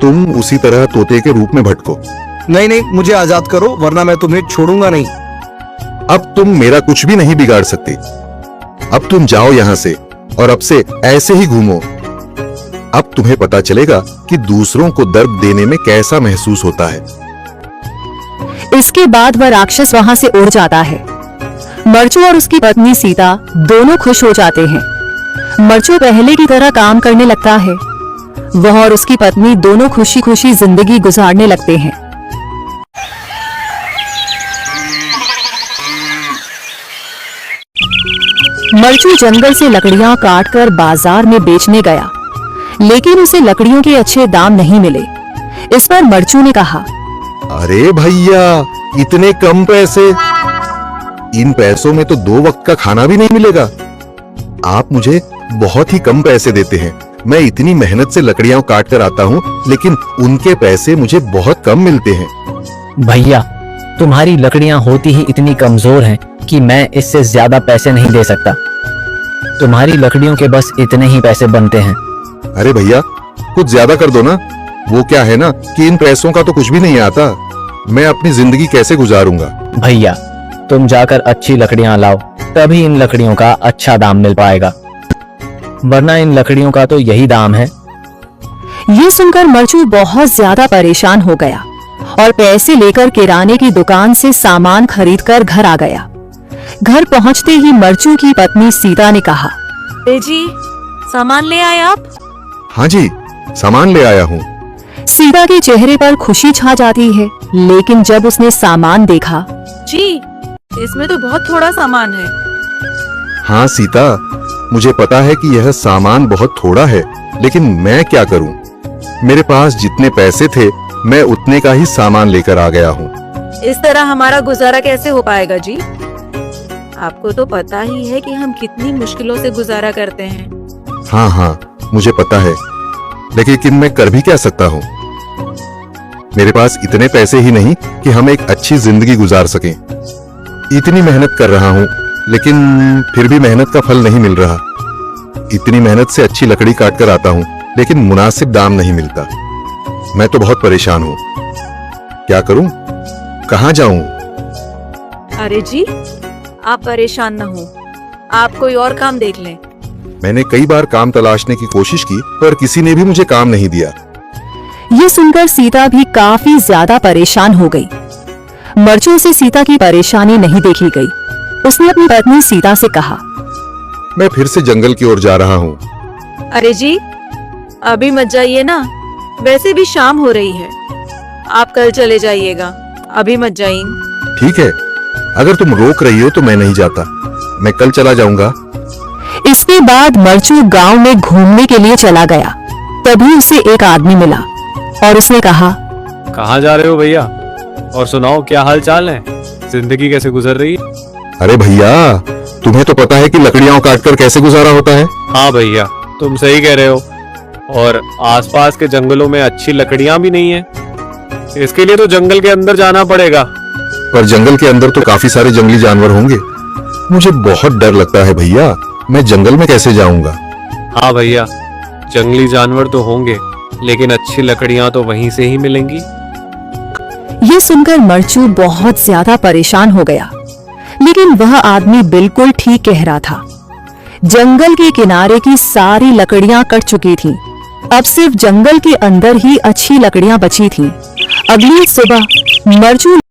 तुम उसी तरह तोते के रूप में भटको। नहीं नहीं, मुझे आजाद करो वरना मैं तुम्हें छोड़ूंगा नहीं। अब तुम मेरा कुछ भी नहीं बिगाड़ सकते। अब तुम जाओ यहाँ से और अब से ऐसे ही घूमो। अब तुम्हें पता चलेगा कि दूसरों को दर्द देने में कैसा महसूस होता है। इसके बाद वह राक्षस वहां से उड़ जाता है। मरचू और उसकी पत्नी सीता दोनों खुश हो जाते हैं। मरचू पहले की तरह काम करने लगता है। वह और उसकी पत्नी दोनों खुशी खुशी जिंदगी गुजारने लगते हैं। मरचू जंगल से लकड़ियां काटकर बाजार में बेचने गया, लेकिन उसे लकड़ियों के अच्छे दाम नहीं मिले। इस पर मरचू ने कहा, अरे भैया, इतने कम पैसे? इन पैसों में तो 2 वक्त का खाना भी नहीं मिलेगा। आप मुझे बहुत ही कम पैसे देते हैं। मैं इतनी मेहनत से लकड़ियां काट कर आता हूँ, लेकिन उनके पैसे मुझे बहुत कम मिलते हैं। भैया, तुम्हारी लकड़ियां होती ही इतनी कमजोर हैं कि मैं इससे ज्यादा पैसे नहीं दे सकता। तुम्हारी लकड़ियों के बस इतने ही पैसे बनते हैं। अरे भैया, कुछ ज्यादा कर दो ना। वो क्या है ना कि इन पैसों का तो कुछ भी नहीं आता। मैं अपनी जिंदगी कैसे गुजारूंगा? भैया, तुम जाकर अच्छी लकड़ियां लाओ, तभी इन लकड़ियों का अच्छा दाम मिल पाएगा, वरना इन लकड़ियों का तो यही दाम है। ये सुनकर मरचू बहुत ज्यादा परेशान हो गया और पैसे लेकर किराने की दुकान से सामान खरीदकर घर आ गया। घर पहुंचते ही मरचू की पत्नी सीता ने कहा, जी सामान ले आए आप? हाँ जी, सामान ले आया हूँ। सीता के चेहरे पर खुशी छा जाती है, लेकिन जब उसने सामान देखा, जी इसमें तो बहुत थोड़ा सामान है। हाँ सीता, मुझे पता है कि यह सामान बहुत थोड़ा है, लेकिन मैं क्या करूं? मेरे पास जितने पैसे थे, मैं उतने का ही सामान लेकर आ गया हूँ। इस तरह हमारा गुजारा कैसे हो पाएगा जी? आपको तो पता ही है कि हम कितनी मुश्किलों से गुजारा करते हैं। हाँ हाँ, मुझे पता है, लेकिन मैं कर भी क्या सकता हूँ? मेरे पास इतने पैसे ही नहीं कि हम एक अच्छी जिंदगी गुजार सकें। इतनी मेहनत कर रहा हूँ, लेकिन फिर भी मेहनत का फल नहीं मिल रहा। इतनी मेहनत से अच्छी लकड़ी काट कर आता हूँ, लेकिन मुनासिब दाम नहीं मिलता। मैं तो बहुत परेशान हूँ। क्या करूँ? कहाँ जाऊँ? अरे जी, आप परेशान न हो, आप कोई और काम देख लें। मैंने कई बार काम तलाशने की कोशिश की, पर किसी ने भी मुझे काम नहीं दिया। ये सुनकर सीता भी काफी ज्यादा परेशान हो गई। मरचू से सीता की परेशानी नहीं देखी गई। उसने अपनी पत्नी सीता से कहा, मैं फिर से जंगल की ओर जा रहा हूँ। अरे जी, अभी मत जाइए ना, वैसे भी शाम हो रही है। आप कल चले जाइएगा, अभी मत जाइए। ठीक है, अगर तुम रोक रही हो तो मैं नहीं जाता। मैं कल चला जाऊंगा। इसके बाद मरचू गांव में घूमने के लिए चला गया। तभी उसे एक आदमी मिला और उसने कहा, कहाँ जा रहे हो भैया? और सुनाओ, क्या हाल चाल है? जिंदगी कैसे गुजर रही है? अरे भैया, तुम्हें तो पता है कि लकड़ियां काटकर कैसे गुजारा होता है। हाँ भैया, तुम सही कह रहे हो। और आसपास के जंगलों में अच्छी लकड़ियां भी नहीं है। इसके लिए तो जंगल के अंदर जाना पड़ेगा। पर जंगल के अंदर तो काफी सारे जंगली जानवर होंगे। मुझे बहुत डर लगता है भैया, मैं जंगल में कैसे जाऊंगा? हाँ भैया, जंगली जानवर तो होंगे, लेकिन अच्छी लकड़ियां तो वहीं से ही मिलेंगी। ये सुनकर मरचू बहुत ज्यादा परेशान हो गया, लेकिन वह आदमी बिल्कुल ठीक कह रहा था। जंगल के किनारे की सारी लकड़ियां कट चुकी थीं। अब सिर्फ जंगल के अंदर ही अच्छी लकड़ियां बची थीं। अगली सुबह मरचू